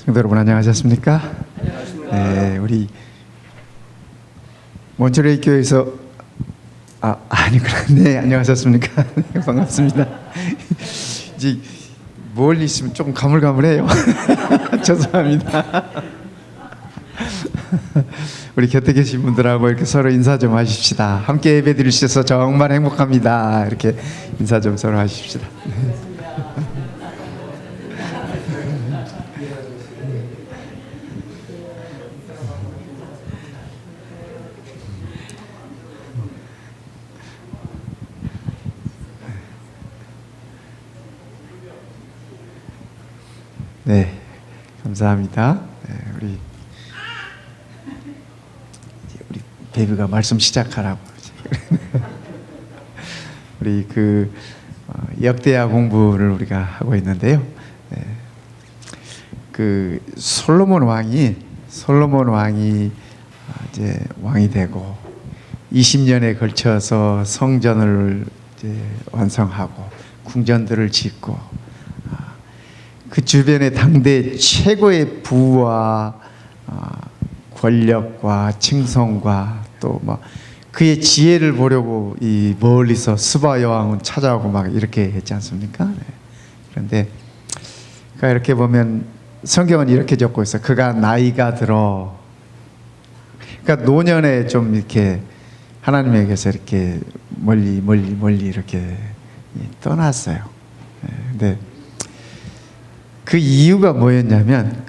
성도 여러분 안녕하셨습니까? 네, 우리 몬트레이 교회에서 아니구나. 네, 안녕하셨습니까? 네, 반갑습니다. 이제 멀리 있으면 조금 가물가물해요. 죄송합니다. 우리 곁에 계신 분들하고 이렇게 서로 인사 좀 하십시다. 함께 예배 드리셔서 정말 행복합니다. 이렇게 인사 좀 서로 하십시다. 네, 감사합니다. 네, 우리 베이비가 말씀 시작하라고. 우리 역대하 공부를 우리가 하고 있는데요. 네, 솔로몬 왕이 이제 왕이 되고 20년에 걸쳐서 성전을 이제 완성하고 궁전들을 짓고 그 주변에 당대 최고의 부와 권력과 칭송과 또 막 그의 지혜를 보려고 이 멀리서 스바 여왕은 찾아오고 막 이렇게 했지 않습니까? 네. 그런데 그가 이렇게 보면 성경은 이렇게 적고 있어요. 그가 나이가 들어, 그러니까 노년에 좀 이렇게 하나님에게서 이렇게 멀리 이렇게 떠났어요. 네. 근데 그 이유가 뭐였냐면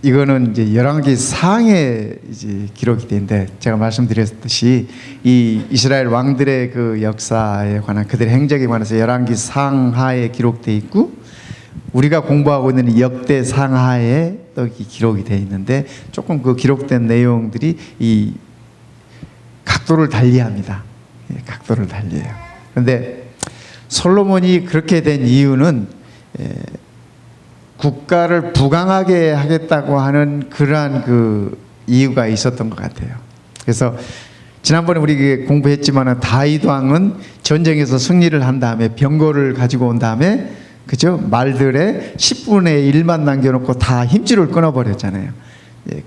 이거는 이제 열왕기 상에 이제 기록이 되는데, 제가 말씀드렸듯이 이 이스라엘 왕들의 그 역사에 관한 그들의 행적에 관해서 열왕기 상하에 기록되어 있고 우리가 공부하고 있는 역대 상하에 또 기록이 되어 있는데, 조금 그 기록된 내용들이 이 각도를 달리합니다. 각도를 달리해요. 그런데 솔로몬이 그렇게 된 이유는 국가를 부강하게 하겠다고 하는 그러한 그 이유가 있었던 것 같아요. 그래서 지난번에 우리 공부했지만 다윗 왕은 전쟁에서 승리를 한 다음에 병거를 가지고 온 다음에, 그죠? 말들의 10분의 1만 남겨놓고 다 힘줄을 끊어버렸잖아요.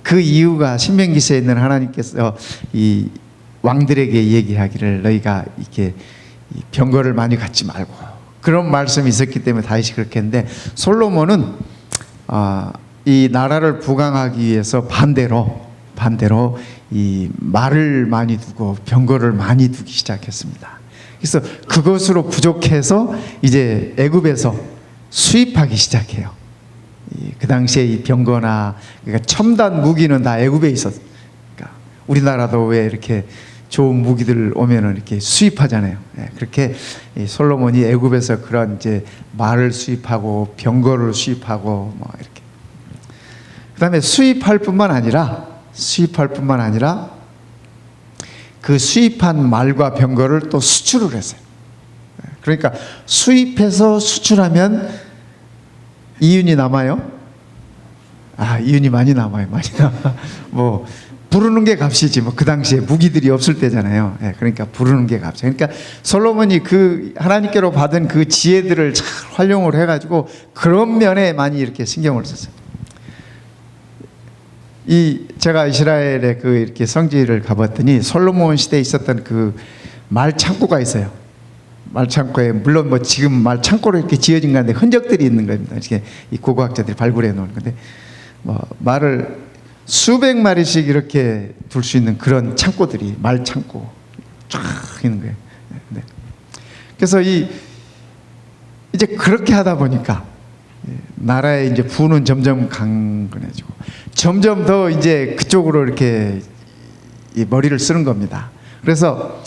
그 이유가 신명기서에 있는 하나님께서 이 왕들에게 얘기하기를 너희가 이렇게 병거를 많이 갖지 말고, 그런 말씀이 있었기 때문에 다윗이 그렇게 했는데, 솔로몬은 이 나라를 부강하기 위해서 반대로 이 말을 많이 두고 병거를 많이 두기 시작했습니다. 그래서 그것으로 부족해서 이제 애굽에서 수입하기 시작해요. 그 당시에 이 병거나 그러니까 첨단 무기는 다 애굽에 있었어요. 그러니까 우리나라도 왜 이렇게 좋은 무기들 오면은 이렇게 수입하잖아요. 그렇게 솔로몬이 애굽에서 그런 이제 말을 수입하고 병거를 수입하고 뭐 이렇게. 그다음에 수입할 뿐만 아니라 그 수입한 말과 병거를 또 수출을 했어요. 그러니까 수입해서 수출하면 이윤이 남아요. 이윤이 많이 남아요. 많이 남아. 뭐 부르는 게 값이지, 뭐 그 당시에 무기들이 없을 때잖아요. 그러니까 부르는 게 값이에요. 그러니까 솔로몬이 그 하나님께로 받은 그 지혜들을 잘 활용을 해가지고 그런 면에 많이 이렇게 신경을 썼어요. 제가 이스라엘에 이렇게 성지를 가봤더니 솔로몬 시대에 있었던 그 말 창고가 있어요. 말 창고에 물론 뭐 지금 말 창고로 이렇게 지어진 건데 흔적들이 있는 겁니다. 이렇게 이 고고학자들이 발굴해 놓은 건데, 뭐 말을 수백 마리씩 이렇게 둘 수 있는 그런 창고들이 말 창고 쫙 있는 거예요. 네. 그래서 이제 그렇게 하다 보니까 나라의 이제 부는 점점 강건해지고 점점 더 이제 그쪽으로 이렇게 이 머리를 쓰는 겁니다. 그래서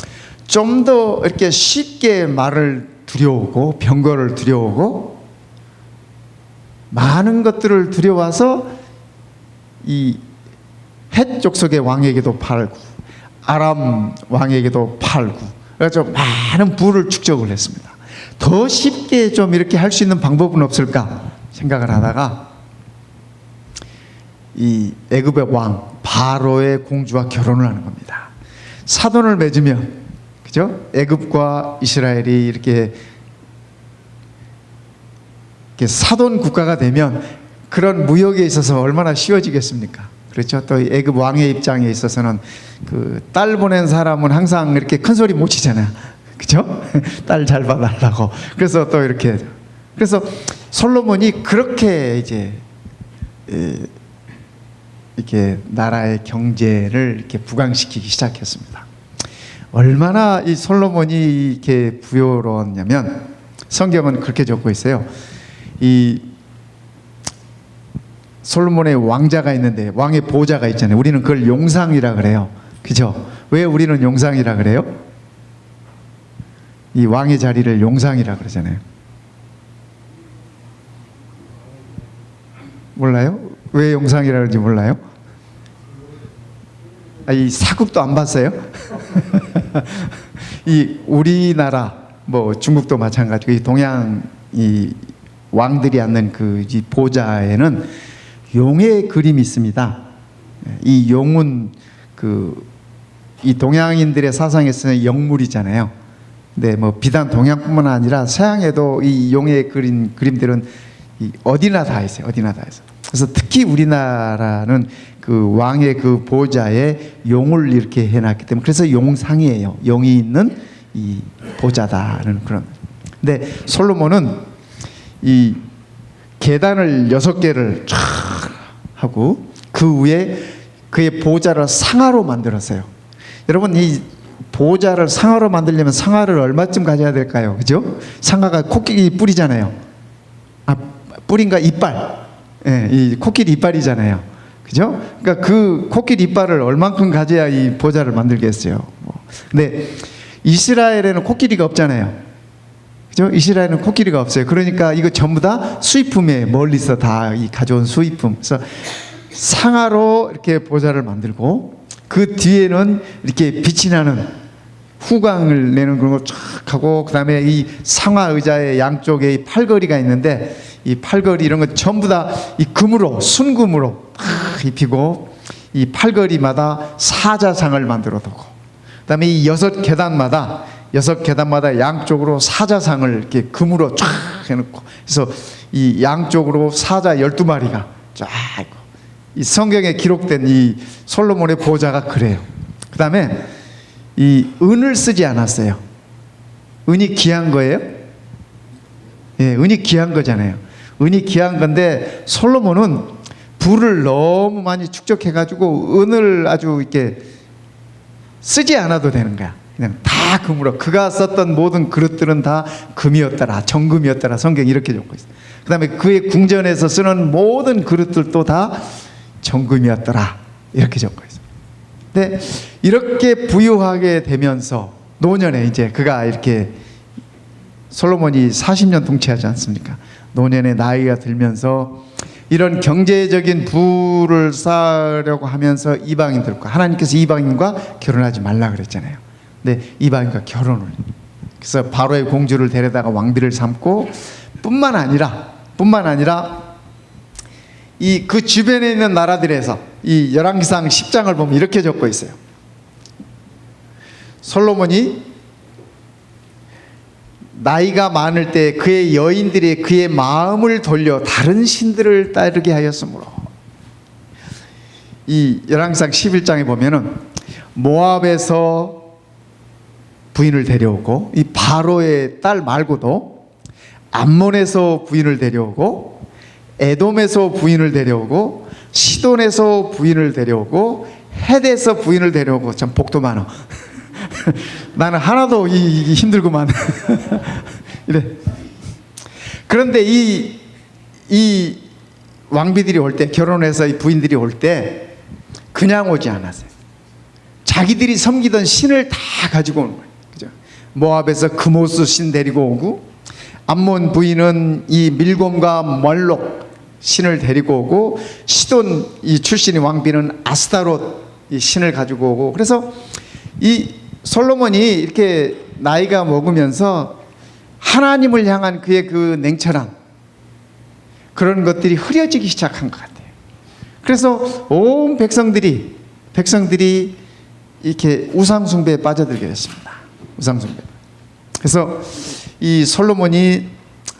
좀 더 이렇게 쉽게 말을 들여오고 병거를 들여오고 많은 것들을 들여와서 이 헷 족속의 왕에게도 팔고 아람 왕에게도 팔고, 그래서 많은 부를 축적을 했습니다. 더 쉽게 좀 이렇게 할 수 있는 방법은 없을까 생각을 하다가 이 애굽의 왕 바로의 공주와 결혼을 하는 겁니다. 사돈을 맺으면, 그죠? 애굽과 이스라엘이 이렇게 사돈 국가가 되면 그런 무역에 있어서 얼마나 쉬워지겠습니까? 그렇죠. 또 애굽 왕의 입장에 있어서는 그 딸 보낸 사람은 항상 이렇게 큰 소리 못 치잖아요. 그죠? 딸 잘 봐달라고. 그래서 또 이렇게. 그래서 솔로몬이 그렇게 이제 이렇게 나라의 경제를 이렇게 부강시키기 시작했습니다. 얼마나 이 솔로몬이 이렇게 부여로웠냐면 성경은 그렇게 적고 있어요. 이 솔로몬의 왕자가 있는데 왕의 보좌가 있잖아요. 우리는 그걸 용상이라 그래요. 그죠? 왜 우리는 용상이라 그래요? 이 왕의 자리를 용상이라 그러잖아요. 몰라요? 왜 용상이라 그런지 몰라요? 이 사극도 안 봤어요? 이 우리나라 뭐 중국도 마찬가지고 이 동양 이 왕들이 앉는 그 이 보좌에는 용의 그림이 있습니다. 이 용은 그 이 동양인들의 사상에서는 영물이잖아요. 근데 뭐 비단 동양뿐만 아니라 서양에도 이 용의 그림들은 어디나 다 있어요. 어디나 다 있어요. 그래서 특히 우리나라는 그 왕의 그 보좌에 용을 이렇게 해놨기 때문에 그래서 용상이에요. 용이 있는 이 보좌다는 그런. 근데 솔로몬은 이 계단을 6개를 쫙 하고 그 위에 그의 보좌를 상아로 만들었어요. 여러분 이 보좌를 상아로 만들려면 상아를 얼마쯤 가져야 될까요? 그죠? 상아가 코끼리 뿔이잖아요. 뿔인가 이빨. 예, 이 코끼리 이빨이잖아요. 그죠? 그러니까 그 코끼리 이빨을 얼만큼 가져야 이 보좌를 만들겠어요. 근데 이스라엘에는 코끼리가 없잖아요. 그죠? 이스라엘은 코끼리가 없어요. 그러니까 이거 전부 다 수입품에 멀리서 다 이 가져온 수입품. 그래서 상아로 이렇게 보좌를 만들고 그 뒤에는 이렇게 빛이 나는 후광을 내는 그런 걸 쫙 하고 그 다음에 이 상하 의자의 양쪽에 이 팔걸이가 있는데 이 팔걸이 이런 건 전부 다 이 금으로 순금으로 딱 입히고 이 팔걸이마다 사자상을 만들어 두고 그다음에 이 6계단마다 양쪽으로 사자상을 이렇게 금으로 쫙 해놓고 그래서 이 양쪽으로 사자 12마리가 쫙 있고 이 성경에 기록된 이 솔로몬의 보좌가 그래요. 그다음에 이 은을 쓰지 않았어요. 은이 귀한 거예요? 예, 은이 귀한 거잖아요. 은이 귀한 건데 솔로몬은 불을 너무 많이 축적해가지고 은을 아주 이렇게 쓰지 않아도 되는 거야. 그냥 다 금으로. 그가 썼던 모든 그릇들은 다 금이었더라, 정금이었더라. 성경이 이렇게 적고 있어요. 그 다음에 그의 궁전에서 쓰는 모든 그릇들도 다 정금이었더라. 이렇게 적고 있어요. 근데 이렇게 부유하게 되면서 노년에 이제 그가 이렇게 솔로몬이 40년 통치하지 않습니까? 노년에 나이가 들면서 이런 경제적인 부를 쌓으려고 하면서 이방인들과 하나님께서 이방인과 결혼하지 말라 그랬잖아요. 근데 이방인과 결혼을 그래서 바로의 공주를 데려다가 왕비를 삼고 뿐만 아니라 이 그 주변에 있는 나라들에서 이 열왕기상 10장을 보면 이렇게 적고 있어요. 솔로몬이 나이가 많을 때 그의 여인들이 그의 마음을 돌려 다른 신들을 따르게 하였으므로 이 열왕기상 11장에 보면은 모압에서 부인을 데려오고 이 바로의 딸 말고도 암몬에서 부인을 데려오고 에돔에서 부인을 데려오고 시돈에서 부인을 데려오고 헷에서 부인을 데려오고 참 복도 많아. 나는 하나도 이 힘들구만. 이래. 그런데 이 왕비들이 올 때 결혼해서 이 부인들이 올 때 그냥 오지 않았어요. 자기들이 섬기던 신을 다 가지고 오는 거예요. 그죠? 모압에서 그모스 신 데리고 오고 암몬 부인은 이 밀곰과 멀록 신을 데리고 오고 시돈 이 출신의 왕비는 아스타롯 이 신을 가지고 오고 그래서 이 솔로몬이 이렇게 나이가 먹으면서 하나님을 향한 그의 그 냉철함 그런 것들이 흐려지기 시작한 것 같아요. 그래서 온 백성들이 이렇게 우상숭배에 빠져들게 됐습니다. 우상숭배. 그래서 이 솔로몬이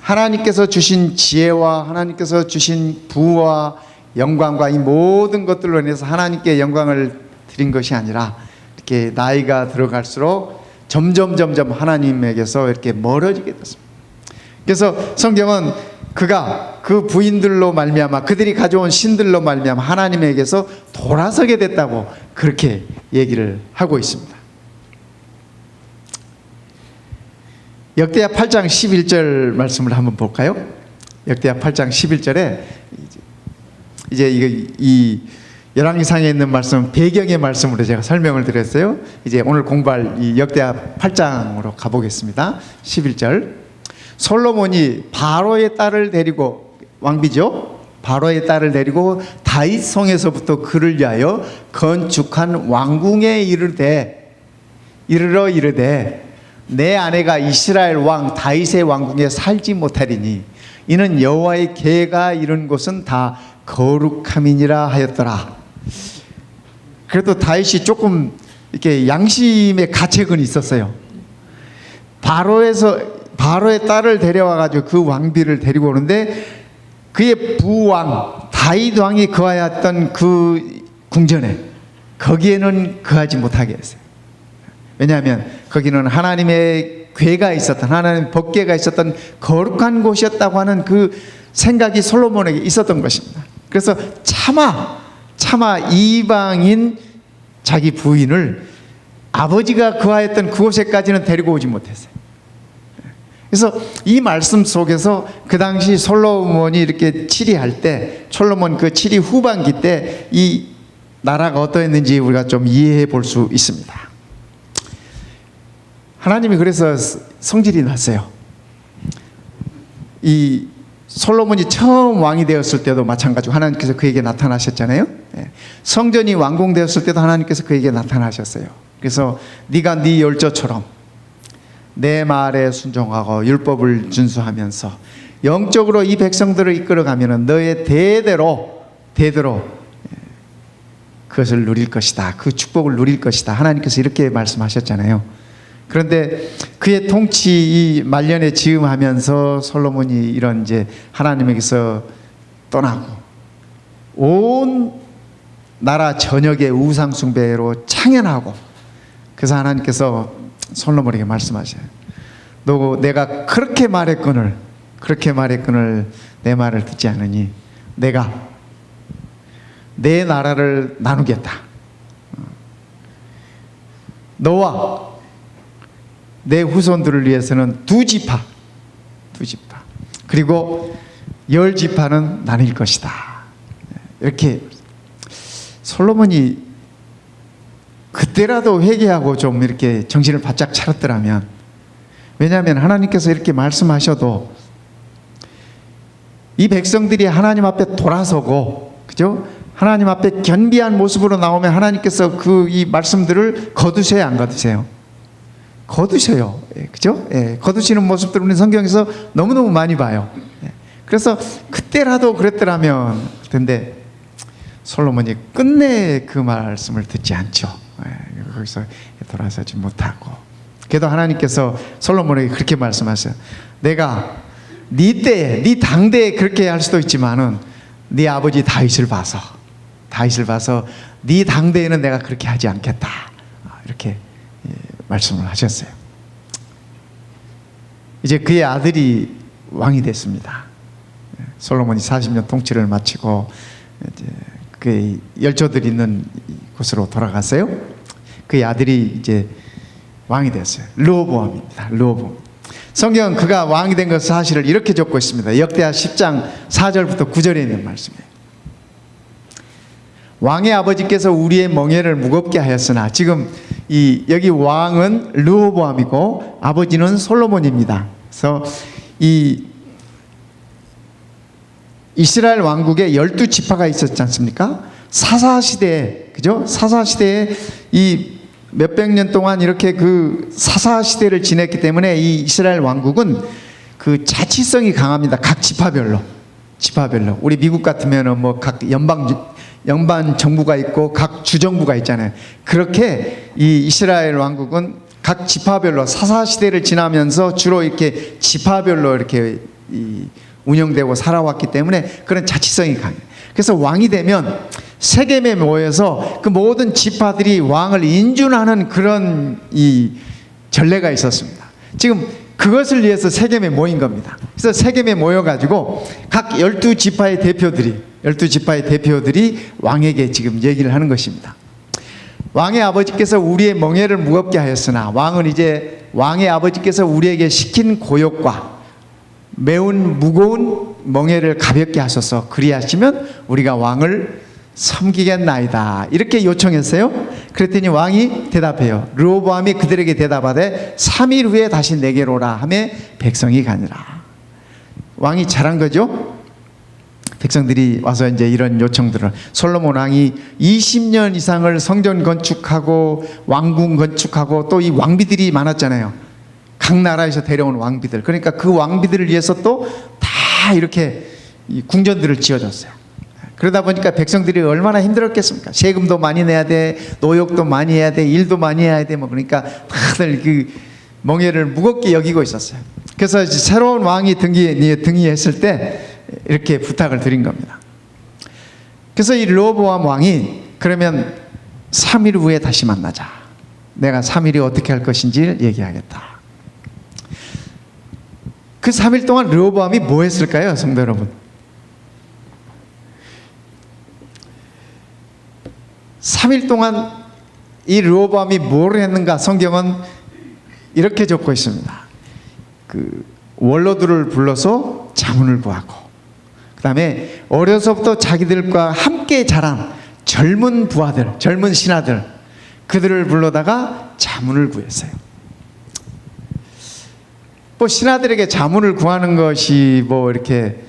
하나님께서 주신 지혜와 하나님께서 주신 부와 영광과 이 모든 것들로 인해서 하나님께 영광을 드린 것이 아니라 이렇게 나이가 들어갈수록 점점 하나님에게서 이렇게 멀어지게 됐습니다. 그래서 성경은 그가 그 부인들로 말미암아 그들이 가져온 신들로 말미암아 하나님에게서 돌아서게 됐다고 그렇게 얘기를 하고 있습니다. 역대하 8장 11절 말씀을 한번 볼까요? 역대하 8장 11절에 이제 이 열왕기상에 있는 말씀 배경의 말씀으로 제가 설명을 드렸어요. 이제 오늘 공부할 이 역대하 8장으로 가보겠습니다. 11절. 솔로몬이 바로의 딸을 데리고 왕비죠. 바로의 딸을 데리고 다윗 성에서부터 그를 위하여 건축한 왕궁에 이르러 이르되 내 아내가 이스라엘 왕 다윗의 왕궁에 살지 못하리니 이는 여호와의 계가 이른 곳은 다 거룩함이니라 하였더라. 그래도 다윗이 조금 이렇게 양심의 가책은 있었어요. 바로의 딸을 데려와 가지고 그 왕비를 데리고 오는데 그의 부왕 다윗 왕이 거하였던 그 궁전에 거기에는 거하지 못하게 했어요. 왜냐하면 거기는 하나님의 궤가 있었던 하나님의 법궤가 있었던 거룩한 곳이었다고 하는 그 생각이 솔로몬에게 있었던 것입니다. 그래서 차마 이방인 자기 부인을 아버지가 거하였던 그곳에까지는 데리고 오지 못했어요. 그래서 이 말씀 속에서 그 당시 솔로몬이 이렇게 치리할 때 솔로몬 그 치리 후반기 때 이 나라가 어떠했는지 우리가 좀 이해해 볼 수 있습니다. 하나님이 그래서 성질이 났어요. 이 솔로몬이 처음 왕이 되었을 때도 마찬가지고 하나님께서 그에게 나타나셨잖아요. 성전이 완공되었을 때도 하나님께서 그에게 나타나셨어요. 그래서 네가 네 열조처럼 내 말에 순종하고 율법을 준수하면서 영적으로 이 백성들을 이끌어가면 너의 대대로 그것을 누릴 것이다. 그 축복을 누릴 것이다. 하나님께서 이렇게 말씀하셨잖아요. 그런데 그의 통치 이 말년에 즈음하면서 솔로몬이 이런 이제 하나님에게서 떠나고 온 나라 전역의 우상 숭배로 창연하고 그래서 하나님께서 솔로몬에게 말씀하셔요. 너 내가 그렇게 말했거늘 내 말을 듣지 않으니 내가 내 나라를 나누겠다. 너와 내 후손들을 위해서는 두 지파 그리고 10지파는 나뉠 것이다. 이렇게 솔로몬이 그때라도 회개하고 좀 이렇게 정신을 바짝 차렸더라면, 왜냐하면 하나님께서 이렇게 말씀하셔도 이 백성들이 하나님 앞에 돌아서고, 그죠? 하나님 앞에 겸비한 모습으로 나오면 하나님께서 이 말씀들을 거두세요, 안 거두세요? 거두셔요. 그죠? 거두시는 모습들을 우리 성경에서 너무너무 많이 봐요. 그래서 그때라도 그랬더라면 텐데 솔로몬이 끝내 그 말씀을 듣지 않죠. 거기서 돌아서지 못하고. 그래도 하나님께서 솔로몬에게 그렇게 말씀하세요. 내가 네 때에, 네 당대에 그렇게 할 수도 있지만은 네 아버지 다윗을 봐서 네 당대에는 내가 그렇게 하지 않겠다. 이렇게 말씀을 하셨어요. 이제 그의 아들이 왕이 됐습니다. 솔로몬이 40년 통치를 마치고 이제 그의 열조들이 있는 곳으로 돌아갔어요. 그의 아들이 이제 왕이 됐어요. 르호보암입니다. 르호보암. 성경은 그가 왕이 된 것 사실을 이렇게 적고 있습니다. 역대하 10장 4절부터 9절에 있는 말씀이에요. 왕의 아버지께서 우리의 멍에를 무겁게 하였으나, 지금 여기 왕은 르호보암이고 아버지는 솔로몬입니다. 그래서 이 이스라엘 왕국에 12지파가 있었지 않습니까? 사사시대에, 그죠? 사사시대에 이 몇백 년 동안 이렇게 그 사사시대를 지냈기 때문에 이 이스라엘 왕국은 그 자치성이 강합니다. 각 지파별로. 우리 미국 같으면은 뭐 각 연방 정부가 있고 각 주정부가 있잖아요. 그렇게 이 이스라엘 왕국은 각 지파별로 사사시대를 지나면서 주로 이렇게 지파별로 이렇게 운영되고 살아왔기 때문에 그런 자치성이 강해요. 그래서 왕이 되면 세겜에 모여서 그 모든 지파들이 왕을 인준하는 그런 이 전례가 있었습니다. 지금 그것을 위해서 세겜에 모인 겁니다. 그래서 세겜에 모여가지고 각 12지파의 대표들이 왕에게 지금 얘기를 하는 것입니다. 왕의 아버지께서 우리의 멍에를 무겁게 하였으나 왕의 아버지께서 우리에게 시킨 고역과 매운 무거운 멍에를 가볍게 하소서. 그리하시면 우리가 왕을 섬기겠나이다. 이렇게 요청했어요. 그랬더니 왕이 대답해요. 르호보암이 그들에게 대답하되 3일 후에 다시 내게로 오라 하매 백성이 가니라. 왕이 잘한 거죠. 백성들이 와서 이제 이런 요청들을, 솔로몬 왕이 20년 이상을 성전 건축하고 왕궁 건축하고 또 이 왕비들이 많았잖아요. 각 나라에서 데려온 왕비들. 그러니까 그 왕비들을 위해서 또 다 이렇게 이 궁전들을 지어줬어요. 그러다 보니까 백성들이 얼마나 힘들었겠습니까? 세금도 많이 내야 돼, 노역도 많이 해야 돼, 일도 많이 해야 돼. 뭐 그러니까 다들 그 멍에를 무겁게 여기고 있었어요. 그래서 새로운 왕이 등위했을 때 이렇게 부탁을 드린 겁니다. 그래서 이 르호보암 왕이 그러면 3일 후에 다시 만나자. 내가 3일이 어떻게 할 것인지 얘기하겠다. 그 3일 동안 르호보암이 뭐 했을까요, 성도 여러분? 3일 동안 이 르호보암이 뭘 했는가 성경은 이렇게 적고 있습니다. 그 원로들을 불러서 자문을 구하고, 그 다음에 어려서부터 자기들과 함께 자란 젊은 부하들, 젊은 신하들, 그들을 불러다가 자문을 구했어요. 뭐 신하들에게 자문을 구하는 것이 뭐 이렇게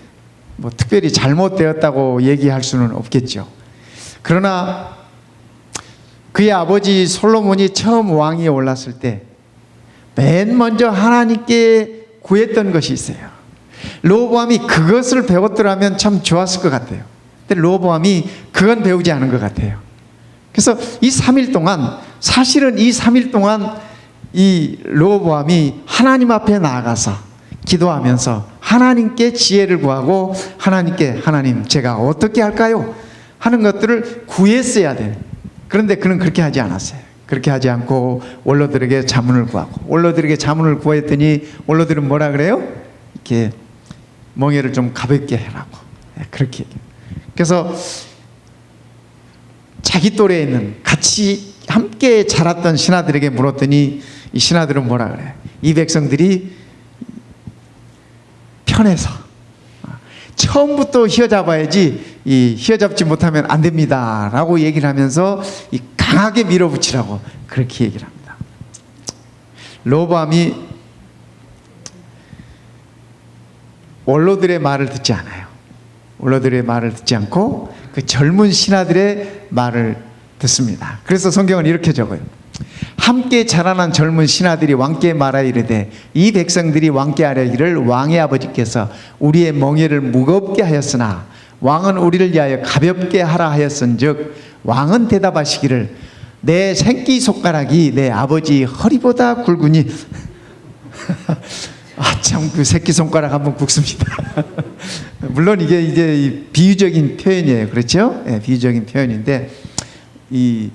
뭐 특별히 잘못되었다고 얘기할 수는 없겠죠. 그러나 그의 아버지 솔로몬이 처음 왕위에 올랐을 때 맨 먼저 하나님께 구했던 것이 있어요. 르호보암이 그것을 배웠더라면 참 좋았을 것 같아요. 근데 르호보암이 그건 배우지 않은 것 같아요. 그래서 이 3일 동안, 사실은 이 3일 동안 이 르호보암이 하나님 앞에 나아가서 기도하면서 하나님께 지혜를 구하고 하나님께, 하나님 제가 어떻게 할까요? 하는 것들을 구했어야 돼요. 그런데 그는 그렇게 하지 않았어요. 그렇게 하지 않고 원로들에게 자문을 구하고, 원로들에게 자문을 구했더니 원로들은 뭐라 그래요? 이렇게 멍에를 좀 가볍게 해라고, 그렇게 얘기해요. 그래서 자기 또래에 있는 같이 함께 자랐던 신하들에게 물었더니 이 신하들은 뭐라 그래요? 이 백성들이 편해서 처음부터 휘어잡아야지 이 휘어잡지 못하면 안 됩니다 라고 얘기를 하면서 이 강하게 밀어붙이라고 그렇게 얘기를 합니다. 르호보암이 원로들의 말을 듣지 않아요. 원로들의 말을 듣지 않고 그 젊은 신하들의 말을 듣습니다. 그래서 성경은 이렇게 적어요. 함께 자라난 젊은 신하들이 왕께 말하 이르되 이 백성들이 왕께 아뢰기를 왕의 아버지께서 우리의 멍에를 무겁게 하였으나 왕은 우리를 위하여 가볍게 하라 하였은즉 왕은 대답하시기를 내 새끼손가락이 내 아버지 허리보다 굵으니 참 그 새끼손가락 한번 굵습니다. 물론 이게 이제 비유적인 표현이에요. 그렇죠? 네, 비유적인 표현인데 이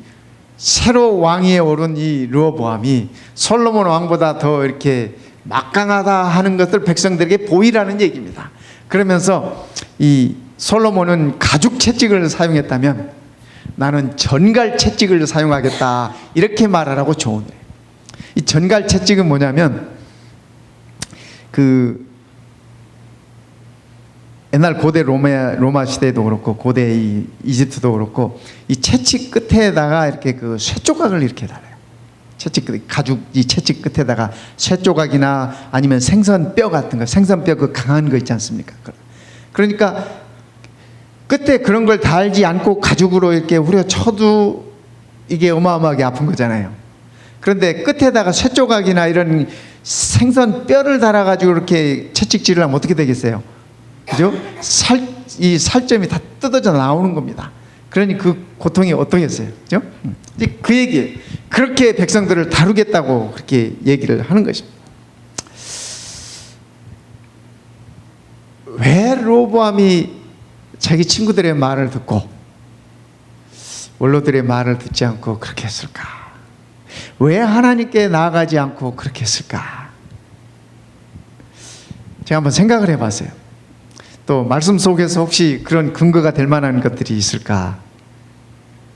새로 왕위에 오른 이 르호보암이 솔로몬 왕보다 더 이렇게 막강하다 하는 것을 백성들에게 보이라는 얘기입니다. 그러면서 이 솔로몬은 가죽 채찍을 사용했다면 나는 전갈 채찍을 사용하겠다 이렇게 말하라고 조언해요. 이 전갈 채찍은 뭐냐면 그 옛날 고대 로마 시대도 그렇고 고대 이 이집트도 그렇고 이 채찍 끝에다가 이렇게 그 쇠조각을 이렇게 달아요. 채찍 끝, 가죽 이 채찍 끝에다가 쇠조각이나 아니면 생선뼈 같은 거, 생선뼈 그 강한 거 있지 않습니까? 그러니까 끝에 그런 걸 달지 않고 가죽으로 이렇게 후려쳐도 이게 어마어마하게 아픈 거잖아요. 그런데 끝에다가 쇠조각이나 이런 생선뼈를 달아가지고 이렇게 채찍질을 하면 어떻게 되겠어요? 그죠? 이 살점이 다 뜯어져 나오는 겁니다. 그러니 그 고통이 어떠겠어요? 그죠? 그 얘기, 그렇게 백성들을 다루겠다고 그렇게 얘기를 하는 것입니다. 르호보암이 자기 친구들의 말을 듣고 원로들의 말을 듣지 않고 그렇게 했을까? 왜 하나님께 나아가지 않고 그렇게 했을까? 제가 한번 생각을 해봤어요. 또 말씀 속에서 혹시 그런 근거가 될 만한 것들이 있을까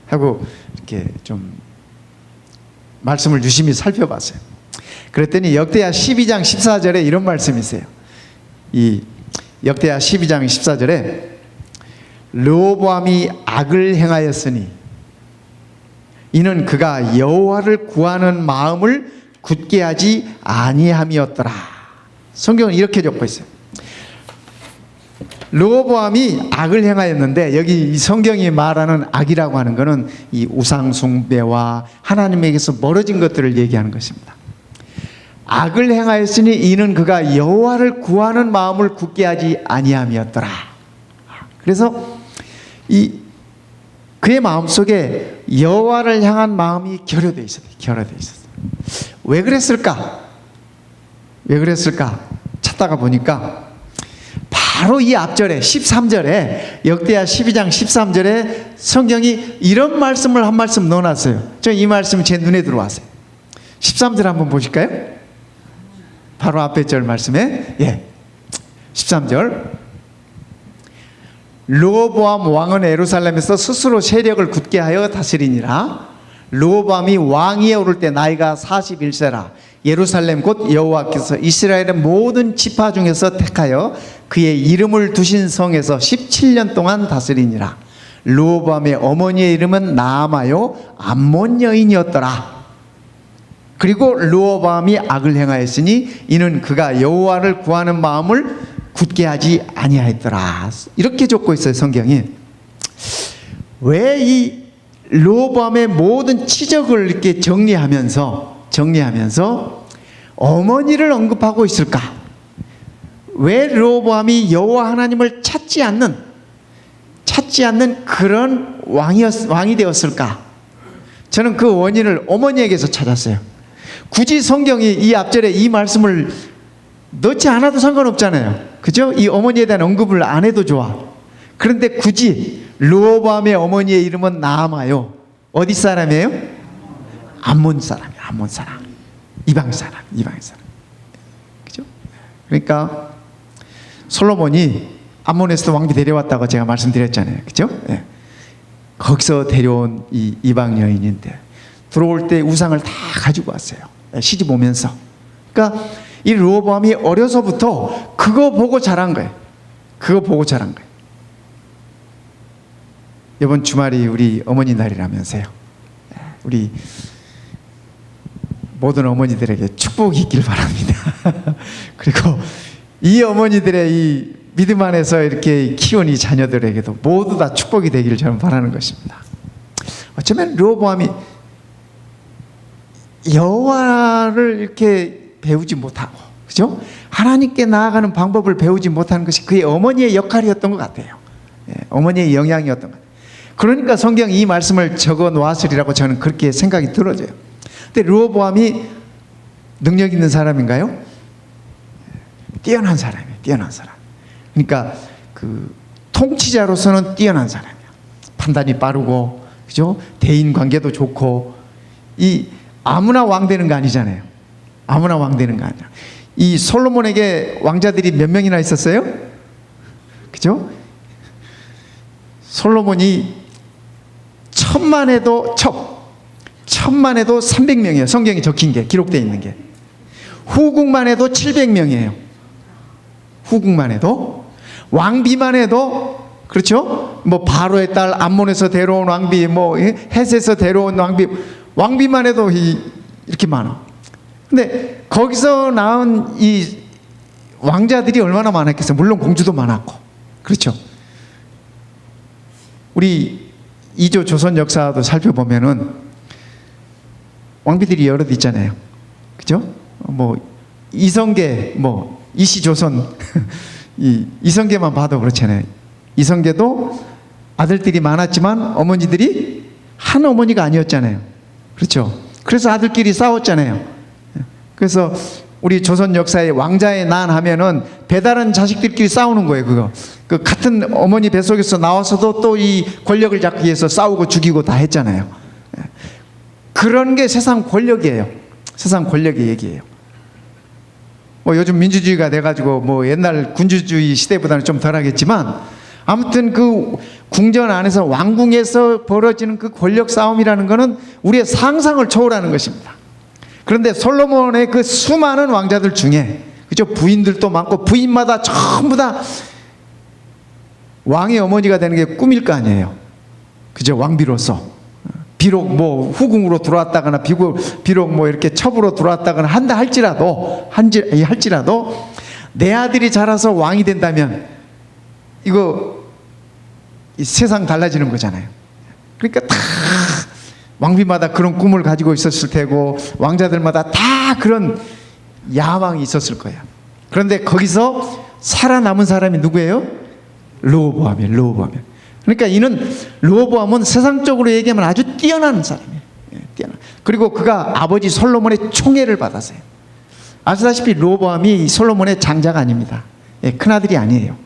하고 이렇게 좀 말씀을 유심히 살펴봤어요. 그랬더니 역대하 12장 14절에 이런 말씀이 있어요. 이 역대하 12장 14절에 르호보암이 악을 행하였으니 이는 그가 여호와를 구하는 마음을 굳게 하지 아니함이었더라. 성경은 이렇게 적고 있어요. 르호보암이 악을 행하였는데 여기 이 성경이 말하는 악이라고 하는 것은 이 우상 숭배와 하나님에게서 멀어진 것들을 얘기하는 것입니다. 악을 행하였으니 이는 그가 여호와를 구하는 마음을 굳게 하지 아니함이었더라. 그래서 이 그의 마음속에 여호와를 향한 마음이 결여되어 있었어요. 결여되어 있었어요. 왜 그랬을까? 왜 그랬을까? 찾다가 보니까 바로 이 앞절에 13절에 역대하 12장 13절에 성경이 이런 말씀을 한 말씀 넣어놨어요. 저 이 말씀 제 눈에 들어왔어요. 13절 한번 보실까요? 바로 앞에 절 말씀에 13절 르호보암 왕은 예루살렘에서 스스로 세력을 굳게 하여 다스리니라. 르호보암이 왕위에 오를 때 나이가 41세라. 예루살렘 곧 여호와께서 이스라엘의 모든 지파 중에서 택하여 그의 이름을 두신 성에서 17년 동안 다스리니라. 르호보암의 어머니의 이름은 나아마요 암몬 여인이었더라. 그리고 르호보암이 악을 행하였으니 이는 그가 여호와를 구하는 마음을 굳게 하지 아니하였더라. 이렇게 적고 있어요. 성경이. 왜 이 르호보암의 모든 치적을 이렇게 정리하면서 어머니를 언급하고 있을까? 왜 르호보암이 여호와 하나님을 찾지 않는 그런 왕이 되었을까? 저는 그 원인을 어머니에게서 찾았어요. 굳이 성경이 이 앞절에 이 말씀을 넣지 않아도 상관없잖아요. 그죠? 이 어머니에 대한 언급을 안 해도 좋아. 그런데 굳이 르호보암의 어머니의 이름은 나아마요. 어디 사람이에요? 암몬 사람이에요. 암몬 사람. 이방 사람. 그죠? 그러니까 솔로몬이 암몬에서 왕비 데려왔다고 제가 말씀드렸잖아요. 그죠? 네. 거기서 데려온 이 이방 여인인데 들어올 때 우상을 다 가지고 왔어요. 시집 오면서. 그러니까 이 르호보암이 어려서부터 그거 보고 자란 거예요. 이번 주말이 우리 어머니 날이라면서요. 우리 모든 어머니들에게 축복이 있길 바랍니다. 그리고 이 어머니들의 이 믿음 안에서 이렇게 키운 이 자녀들에게도 모두 다 축복이 되기를 저는 바라는 것입니다. 어쩌면 르호보암이 여호와를 이렇게 배우지 못하고, 그죠? 하나님께 나아가는 방법을 배우지 못하는 것이 그의 어머니의 역할이었던 것 같아요. 어머니의 영향이었던 것 같아요. 그러니까 성경이 이 말씀을 적어 놓았으리라고 저는 그렇게 생각이 들어져요. 근데 르호보암이 능력 있는 사람인가요? 뛰어난 사람이에요. 뛰어난 사람. 그러니까 그 통치자로서는 뛰어난 사람이야. 판단이 빠르고, 그죠? 대인 관계도 좋고. 이 아무나 왕 되는 거 아니잖아요. 아무나 왕 되는 거 아니야. 이 솔로몬에게 왕자들이 몇 명이나 있었어요? 그죠? 솔로몬이 천만 해도 300명이에요. 성경에 적힌 게, 기록되어 있는 게. 후궁만 해도 700명이에요. 후궁만 해도. 왕비만 해도, 그렇죠? 뭐 바로의 딸 암몬에서 데려온 왕비, 뭐 헷에서 데려온 왕비만 해도 이렇게 많아. 근데 거기서 나온 이 왕자들이 얼마나 많았겠어요. 물론 공주도 많았고. 그렇죠? 우리 이조 조선 역사도 살펴보면은 왕비들이 여럿 있잖아요. 그죠? 뭐 이성계, 뭐 이시조선 이성계만 봐도 그렇잖아요. 이성계도 아들들이 많았지만 어머니들이 한 어머니가 아니었잖아요. 그렇죠? 그래서 아들끼리 싸웠잖아요. 그래서 우리 조선 역사에 왕자의 난 하면은 배다른 자식들끼리 싸우는 거예요. 그거 그 같은 어머니 뱃속에서 나와서도 또 이 권력을 잡기 위해서 싸우고 죽이고 다 했잖아요. 그런 게 세상 권력이에요. 세상 권력의 얘기예요. 뭐 요즘 민주주의가 돼가지고 뭐 옛날 군주주의 시대보다는 좀 덜하겠지만 아무튼 그 궁전 안에서 왕궁에서 벌어지는 그 권력 싸움이라는 것은 우리의 상상을 초월하는 것입니다. 그런데 솔로몬의 그 수많은 왕자들 중에 그죠, 부인들도 많고 부인마다 전부 다 왕의 어머니가 되는 게 꿈일 거 아니에요. 그죠, 왕비로서. 비록 뭐 후궁으로 들어왔다거나 비록 뭐 이렇게 첩으로 들어왔다거나 한다 할지라도 내 아들이 자라서 왕이 된다면 이거 이 세상 달라지는 거잖아요. 그러니까 다 왕비마다 그런 꿈을 가지고 있었을 테고 왕자들마다 다 그런 야망이 있었을 거예요. 그런데 거기서 살아남은 사람이 누구예요? 르호보암이에요. 르호보암이에요. 그러니까 이는 르호보암은 세상적으로 얘기하면 아주 뛰어난 사람이에요. 뛰어난. 그리고 그가 아버지 솔로몬의 총애를 받았어요. 아시다시피 르호보암이 솔로몬의 장자가 아닙니다. 큰아들이 아니에요.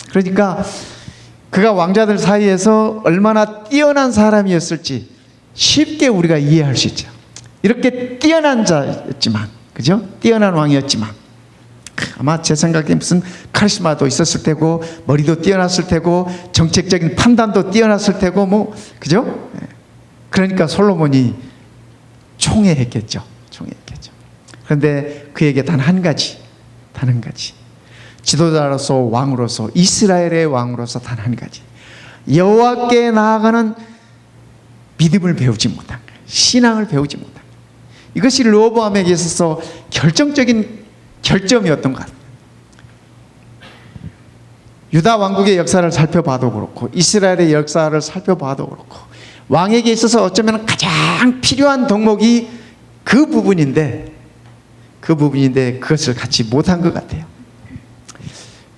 그러니까 그가 왕자들 사이에서 얼마나 뛰어난 사람이었을지 쉽게 우리가 이해할 수 있죠. 이렇게 뛰어난 자였지만, 그죠? 뛰어난 왕이었지만 아마 제 생각에 무슨 카리스마도 있었을 테고 머리도 뛰어났을 테고 정책적인 판단도 뛰어났을 테고 뭐 그죠? 그러니까 솔로몬이 총애했겠죠. 그런데 그에게 단 한 가지 지도자로서 왕으로서 이스라엘의 왕으로서 단 한 가지 여호와께 나아가는 믿음을 배우지 못한 거예요. 신앙을 배우지 못한 거예요. 이것이 르호보암에게 있어서 결정적인 결점이었던 것 같아요. 유다 왕국의 역사를 살펴봐도 그렇고 이스라엘의 역사를 살펴봐도 그렇고 왕에게 있어서 어쩌면 가장 필요한 덕목이 그 부분인데 그것을 갖지 못한 것 같아요.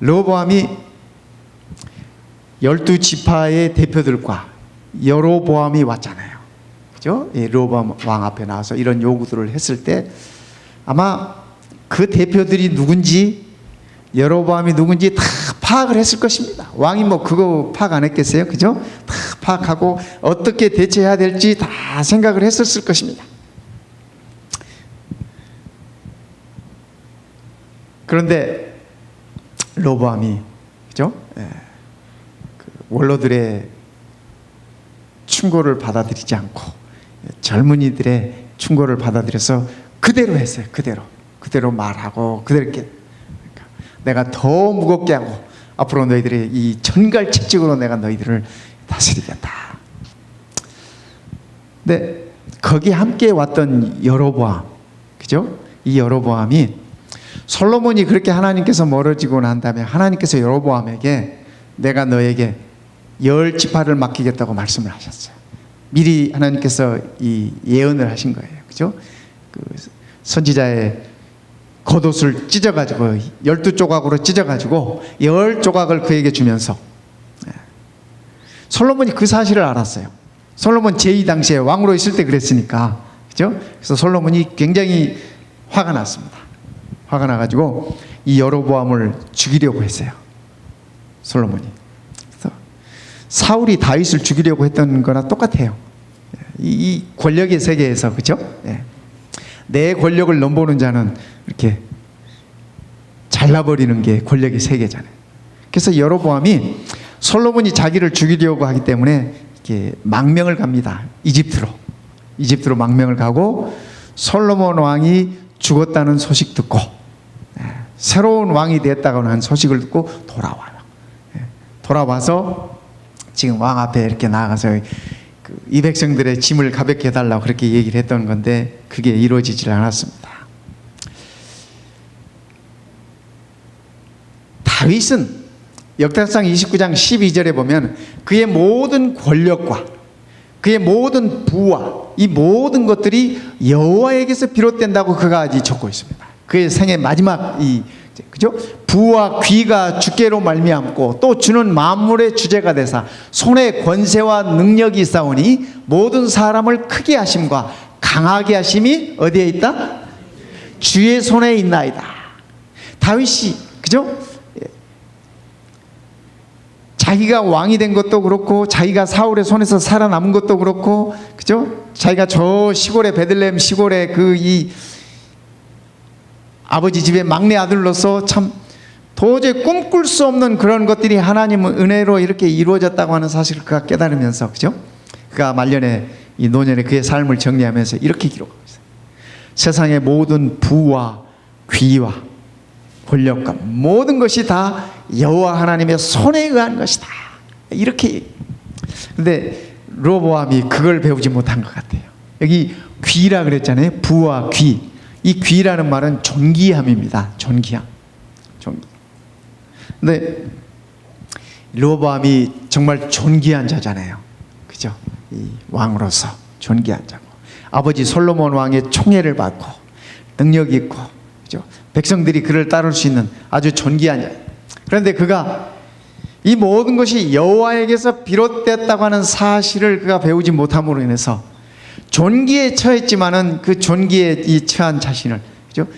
르호보암이 12지파의 대표들과 여로보암이 왔잖아요. 그죠? 르호보암 왕 앞에 나와서 이런 요구들을 했을 때 아마 그 대표들이 누군지 여로보암이 누군지 다 파악을 했을 것입니다. 왕이 뭐 그거 파악 안 했겠어요? 그죠? 다 파악하고 어떻게 대처해야 될지 다 생각을 했었을 것입니다. 그런데 르호보암이 그죠? 그 원로들의 충고를 받아들이지 않고 젊은이들의 충고를 받아들여서 그대로 했어요. 그대로 말하고 그대로 이렇게 그러니까 내가 더 무겁게 하고 앞으로 너희들의 이 전갈책직으로 내가 너희들을 다스리겠다. 근데 거기 함께 왔던 여로보암, 그죠? 이 여로보암이 솔로몬이 그렇게 하나님께서 멀어지고 난 다음에 하나님께서 여로보암에게 내가 너에게 10지파를 맡기겠다고 말씀을 하셨어요. 미리 하나님께서 이 예언을 하신 거예요. 그죠? 그 선지자의 겉옷을 찢어가지고 12조각으로 찢어가지고 10조각을 그에게 주면서 솔로몬이 그 사실을 알았어요. 솔로몬 제2 당시에 왕으로 있을 때 그랬으니까. 그죠? 그래서 솔로몬이 굉장히 화가 났습니다. 화가 나가지고 이 여로보암을 죽이려고 했어요. 솔로몬이. 그래서 사울이 다윗을 죽이려고 했던 거나 똑같아요. 이 권력의 세계에서, 그죠? 내 권력을 넘보는 자는 이렇게 잘라버리는 게 권력의 세계잖아요. 그래서 여로보암이 솔로몬이 자기를 죽이려고 하기 때문에 이렇게 망명을 갑니다. 이집트로 망명을 가고 솔로몬 왕이 죽었다는 소식 듣고 새로운 왕이 됐다고 하는 소식을 듣고 돌아와요. 돌아와서 지금 왕 앞에 이렇게 나가서 이 백성들의 짐을 가볍게 해달라고 그렇게 얘기를 했던 건데 그게 이루어지질 않았습니다. 다윗은 역대상 29장 12절에 보면 그의 모든 권력과 그의 모든 부와 이 모든 것들이 여호와에게서 비롯된다고 그가 아직 적고 있습니다. 그의 생의 마지막 그죠? 부와 귀가 주께로 말미암고 또 주는 만물의 주제가 되사 손에 권세와 능력이 있사오니 모든 사람을 크게 하심과 강하게 하심이 어디에 있다? 주의 손에 있나이다. 다윗이 그죠? 자기가 왕이 된 것도 그렇고 자기가 사울의 손에서 살아남은 것도 그렇고 그죠? 자기가 저 시골의 베들레헴 시골의 이 아버지 집의 막내 아들로서 참 도저히 꿈꿀 수 없는 그런 것들이 하나님의 은혜로 이렇게 이루어졌다고 하는 사실을 그가 깨달으면서 그죠? 그가 말년에 이 노년에 그의 삶을 정리하면서 이렇게 기록하고 있어요. 세상의 모든 부와 귀와 권력과 모든 것이 다 여호와 하나님의 손에 의한 것이다. 이렇게. 근데 르호보암이 그걸 배우지 못한 것 같아요. 여기 귀라 그랬잖아요. 부와 귀. 이 귀라는 말은 존귀함입니다. 존귀함. 근데 르호보암이 정말 존귀한 자잖아요. 그죠? 이 왕으로서 존귀한 자고 아버지 솔로몬 왕의 총애를 받고 능력 있고 그죠? 백성들이 그를 따를 수 있는 아주 존귀한 자. 그런데 그가 이 모든 것이 여호와에게서 비롯됐다고 하는 사실을 그가 배우지 못함으로 인해서 존귀에 처했지만은 그 존귀에 이 처한 자신을 그죠?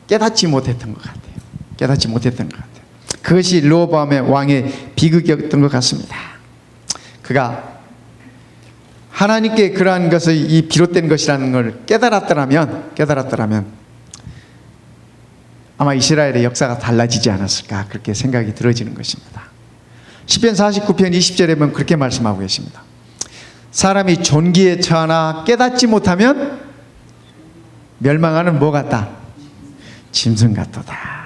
깨닫지 못했던 것 같아요. 깨닫지 못했던 것 같아요. 그것이 르호보암의 왕의 비극이었던 것 같습니다. 그가 하나님께 그러한 것을 이 비롯된 것이라는 걸 깨달았더라면 아마 이스라엘의 역사가 달라지지 않았을까 그렇게 생각이 들어지는 것입니다. 시편 49편 20절에 보면 그렇게 말씀하고 계십니다. 사람이 존귀에 처하나 깨닫지 못하면 멸망하는 뭐 같다? 짐승 같도다.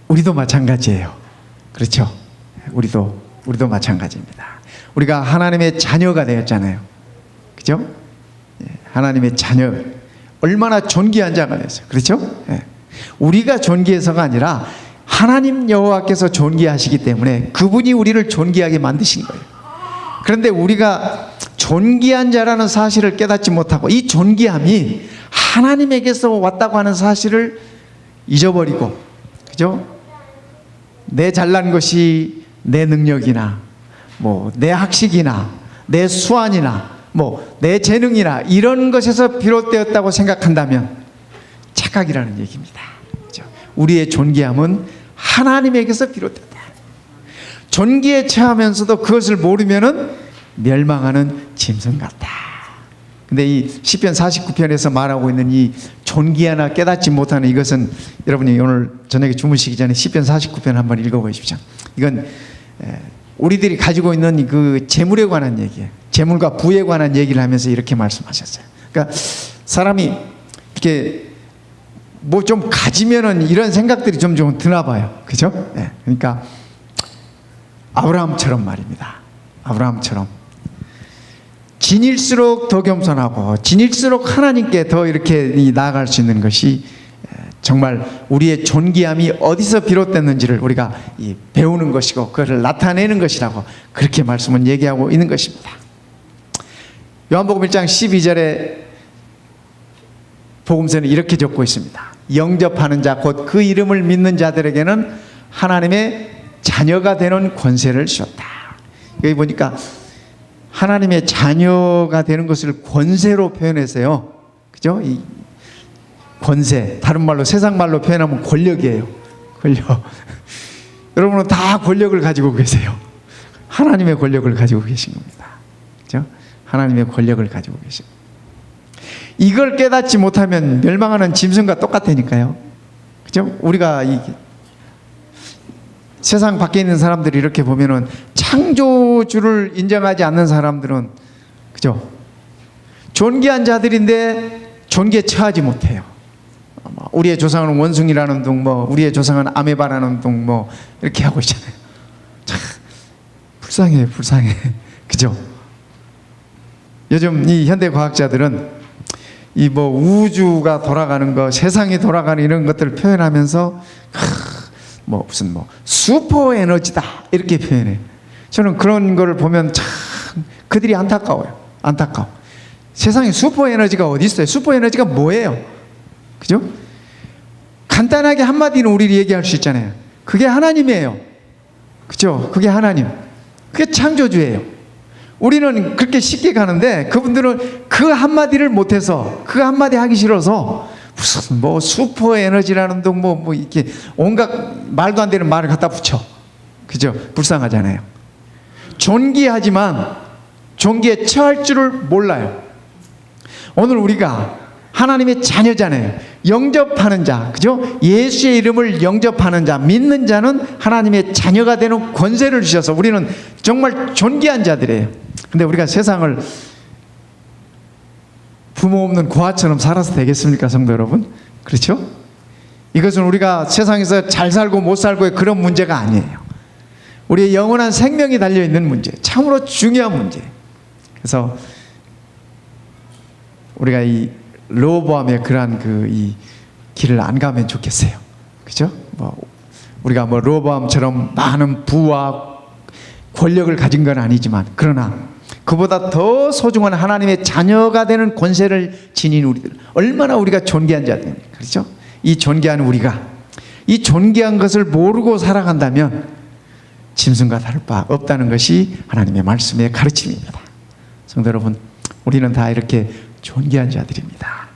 우리도 마찬가지예요. 그렇죠? 우리도 마찬가지입니다. 우리가 하나님의 자녀가 되었잖아요. 그죠? 하나님의 자녀, 얼마나 존귀한 자가 됐어요. 그렇죠? 우리가 존귀해서가 아니라 하나님 여호와께서 존귀하시기 때문에 그분이 우리를 존귀하게 만드신 거예요. 그런데 우리가 존귀한 자라는 사실을 깨닫지 못하고 이 존귀함이 하나님에게서 왔다고 하는 사실을 잊어버리고, 그죠? 내 잘난 것이 내 능력이나 내 학식이나 내 수완이나 내 재능이나 이런 것에서 비롯되었다고 생각한다면 착각이라는 얘기입니다. 그렇죠? 우리의 존귀함은 하나님에게서 비롯된다. 존귀에 처하면서도 그것을 모르면은 멸망하는 짐승 같다. 근데 이 시편 49편에서 말하고 있는 이 존귀 하나 깨닫지 못하는 이것은 여러분이 오늘 저녁에 주무시기 전에 시편 49편 한번 읽어보십시오. 이건 우리들이 가지고 있는 그 재물에 관한 얘기예요. 재물과 부에 관한 얘기를 하면서 이렇게 말씀하셨어요. 그러니까 사람이 이렇게 뭐 좀 가지면은 이런 생각들이 좀 드나 봐요. 그죠? 네. 그러니까 아브라함처럼 말입니다. 아브라함처럼 진일수록 더 겸손하고 진일수록 하나님께 더 이렇게 나아갈 수 있는 것이 정말 우리의 존귀함이 어디서 비롯됐는지를 우리가 배우는 것이고 그것을 나타내는 것이라고 그렇게 말씀은 얘기하고 있는 것입니다. 요한복음 1장 12절에 복음서는 이렇게 적고 있습니다. 영접하는 자 곧 그 이름을 믿는 자들에게는 하나님의 자녀가 되는 권세를 주었다. 여기 보니까 하나님의 자녀가 되는 것을 권세로 표현해서요. 그죠? 이 권세, 다른 말로 세상 말로 표현하면 권력이에요. 권력. 여러분은 다 권력을 가지고 계세요. 하나님의 권력을 가지고 계신 겁니다. 그죠? 하나님의 권력을 가지고 계십니다. 이걸 깨닫지 못하면 멸망하는 짐승과 똑같다니까요. 그죠? 우리가 세상 밖에 있는 사람들이 이렇게 보면은 창조주를 인정하지 않는 사람들은 그죠? 존귀한 자들인데 존귀에 처하지 못해요. 우리의 조상은 원숭이라는 둥, 우리의 조상은 아메바라는 둥, 이렇게 하고 있잖아요. 참 불쌍해. 그죠? 요즘 이 현대 과학자들은 우주가 돌아가는 거, 세상이 돌아가는 이런 것들을 표현하면서 무슨 슈퍼 에너지다 이렇게 표현해. 저는 그런 거를 보면 참 그들이 안타까워요. 안타까워. 세상에 슈퍼 에너지가 어디 있어요? 슈퍼 에너지가 뭐예요? 그죠? 간단하게 한마디는 우리 얘기할 수 있잖아요. 그게 하나님이에요. 그죠? 그게 하나님. 그게 창조주예요. 우리는 그렇게 쉽게 가는데 그분들은 그 한마디를 못해서, 그 한마디 하기 싫어서 무슨 뭐 슈퍼 에너지라는 둥 뭐 이렇게 온갖 말도 안 되는 말을 갖다 붙여. 그죠? 불쌍하잖아요. 존귀하지만 존귀에 처할 줄을 몰라요. 오늘 우리가 하나님의 자녀잖아요. 영접하는 자, 그죠? 예수의 이름을 영접하는 자, 믿는 자는 하나님의 자녀가 되는 권세를 주셔서 우리는 정말 존귀한 자들이에요. 근데 우리가 세상을 부모 없는 고아처럼 살아서 되겠습니까, 성도 여러분? 그렇죠? 이것은 우리가 세상에서 잘 살고 못 살고의 그런 문제가 아니에요. 우리의 영원한 생명이 달려있는 문제, 참으로 중요한 문제. 그래서 우리가 이 르호보암의 그러한 이 길을 안 가면 좋겠어요. 그죠? 우리가 르호보암처럼 많은 부와 권력을 가진 건 아니지만, 그러나 그보다 더 소중한 하나님의 자녀가 되는 권세를 지닌 우리들, 얼마나 우리가 존귀한 자들입니까? 그렇죠? 이 존귀한 우리가 이 존귀한 것을 모르고 살아간다면 짐승과 다를 바 없다는 것이 하나님의 말씀의 가르침입니다. 성도 여러분, 우리는 다 이렇게 존귀한 자들입니다.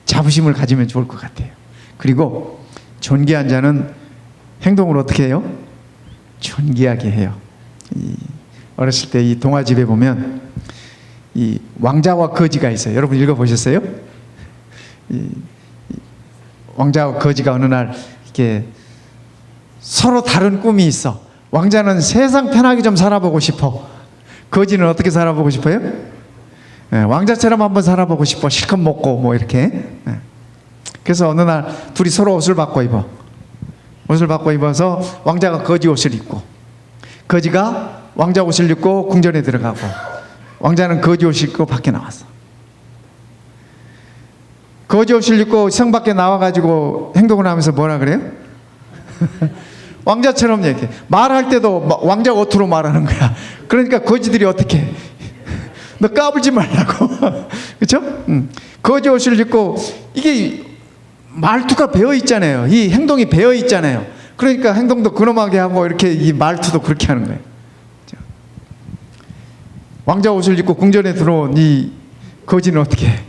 자부심을 가지면 좋을 것 같아요. 그리고 존귀한 자는 행동을 어떻게 해요? 존귀하게 해요. 어렸을 때 이 동화집에 보면 이 왕자와 거지가 있어요. 여러분 읽어보셨어요? 왕자와 거지가 어느 날 이렇게 서로 다른 꿈이 있어. 왕자는 세상 편하게 좀 살아보고 싶어. 거지는 어떻게 살아보고 싶어요? 왕자처럼 한번 살아보고 싶어. 실컷 먹고 뭐 이렇게. 그래서 어느 날 둘이 서로 옷을 바꿔 입어. 옷을 바꿔 입어서 왕자가 거지 옷을 입고, 거지가 왕자 옷을 입고 궁전에 들어가고, 왕자는 거지 옷을 입고 밖에 나왔어. 거지 옷을 입고 성 밖에 나와가지고 행동을 하면서 뭐라 그래요? 왕자처럼 얘기해. 말할 때도 왕자 옷으로 말하는 거야. 그러니까 거지들이 어떻게 해? 너 까불지 말라고. 그렇죠? 거지 옷을 입고, 이게 말투가 배어 있잖아요. 이 행동이 배어 있잖아요. 그러니까 행동도 근엄하게 하고 이렇게 이 말투도 그렇게 하는 거예요. 왕자 옷을 입고 궁전에 들어온 이 거지는 어떻게 해?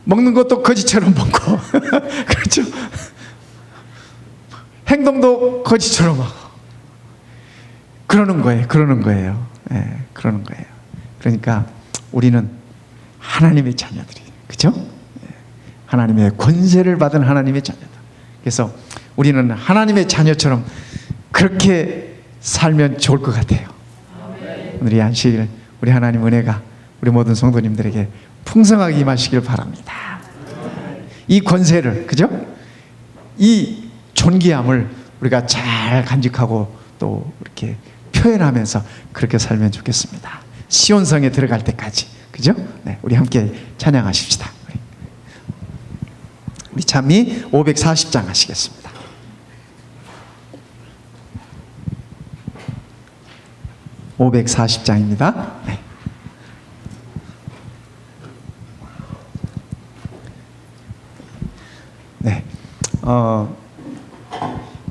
먹는 것도 거지처럼 먹고 그렇죠? 행동도 거지처럼 하고 그러는 거예요. 그러는 거예요. 그러는 거예요. 그러니까 우리는 하나님의 자녀들이에요. 그렇죠? 하나님의 권세를 받은 하나님의 자녀들. 그래서 우리는 하나님의 자녀처럼 그렇게 살면 좋을 것 같아요. 오늘 이 안식일 우리 하나님 은혜가 우리 모든 성도님들에게 풍성하게 임하시길 바랍니다. 이 권세를, 그죠? 이 존귀함을 우리가 잘 간직하고 또 이렇게 표현하면서 그렇게 살면 좋겠습니다. 시온성에 들어갈 때까지, 그죠? 네, 우리 함께 찬양하십시다. 우리 찬미 540장 하시겠습니다. (540장입니다) 네. 네.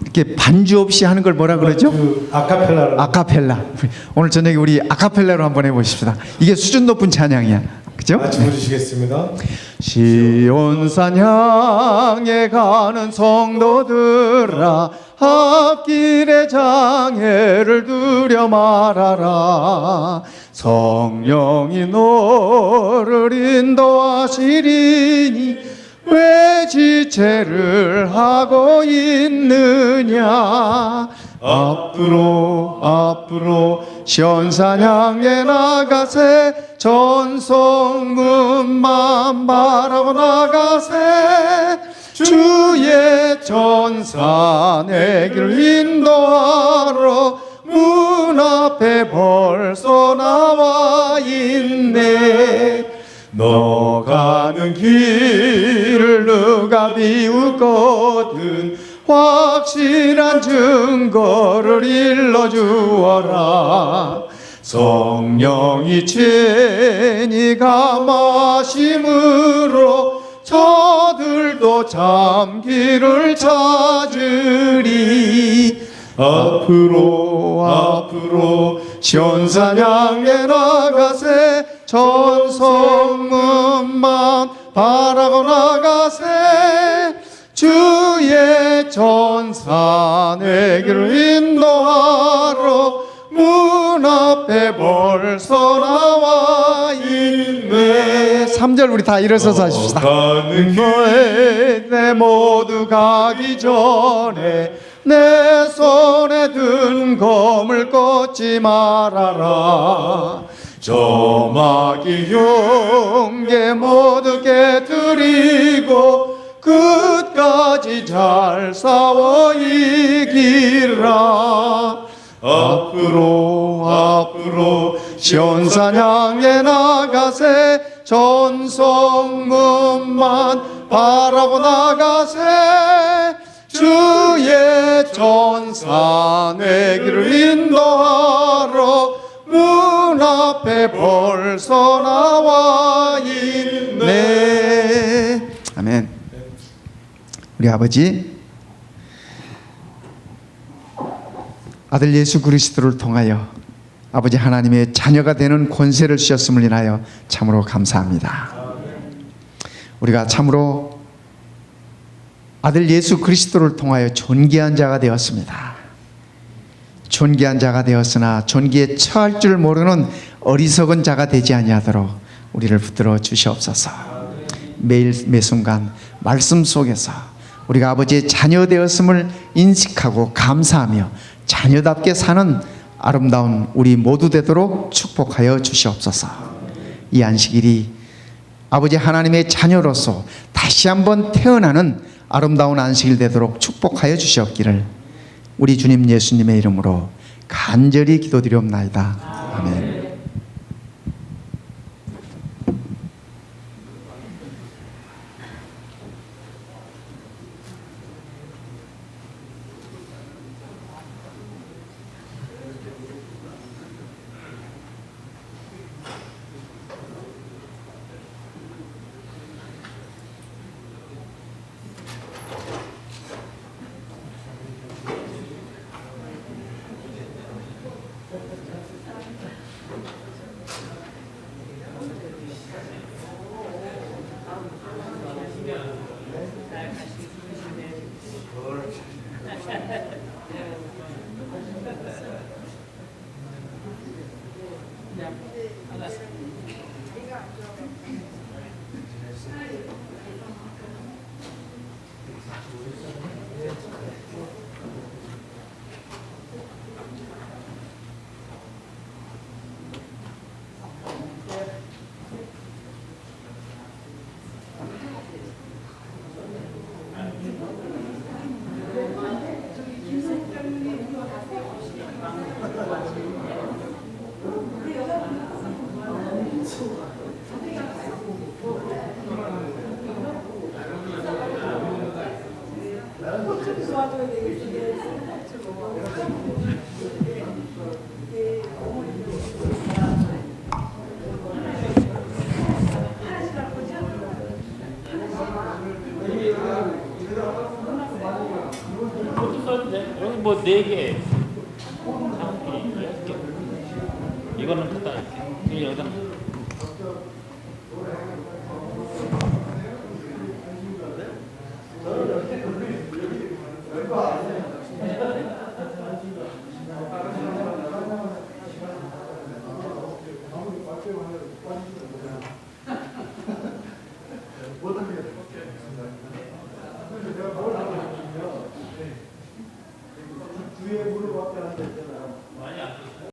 이렇게 반주 없이 하는 걸 뭐라 그러죠? 아카펠라. 오늘 저녁에 우리 아카펠라로 한번 해보십시다. 이게 수준 높은 찬양이야. 그죠? 같이 부르시겠습니다. 시온산 향해 가는 성도들아, 앞길의 장애를 두려 말아라. 성령이 너를 인도하시리니 왜 지체를 하고 있느냐. 앞으로 시온산 향해 나가세. 전성문만 바라고 나가세. 주의 전사 내 길 인도하러 문 앞에 벌써 나와 있네. 너 가는 길을 누가 비웃거든 확실한 증거를 일러주어라. 성령이 죄니 감하심으로 저들도 잠기를 찾으리. 앞으로 시온산향에 나가세 전성문만 바라고 나가세 주의 전사 내 길을 인도하러 문 앞에 벌써 나와 있네. 3절 우리 다 일어서서 하십시다. 너의 내 모두 가기 전에 내 손에 든 검을 꽂지 말아라. 저마기 흉계 모두 깨뜨리고 끝까지 잘 싸워 이기라. 앞으로 시온산 향해 나가세 전성문만 바라고 나가세 주의 전사 내 길을 인도하러 문 앞에 벌써 나와 있네. 아멘. 우리 아버지, 아들 예수 그리스도를 통하여 아버지 하나님의 자녀가 되는 권세를 주셨음을 인하여 참으로 감사합니다. 우리가 참으로 아들 예수 그리스도를 통하여 존귀한 자가 되었습니다. 존귀한 자가 되었으나 존귀에 처할 줄 모르는 어리석은 자가 되지 아니하도록 우리를 붙들어 주시옵소서. 매일 매순간 말씀 속에서 우리가 아버지의 자녀 되었음을 인식하고 감사하며 자녀답게 사는 아름다운 우리 모두 되도록 축복하여 주시옵소서. 이 안식일이 아버지 하나님의 자녀로서 다시 한번 태어나는 아름다운 안식일 되도록 축복하여 주시옵기를 우리 주님 예수님의 이름으로 간절히 기도드리옵나이다. 아멘. 여기 뭐 4개, 5개, 6개. 이거는 갖다 이렇게 여기다.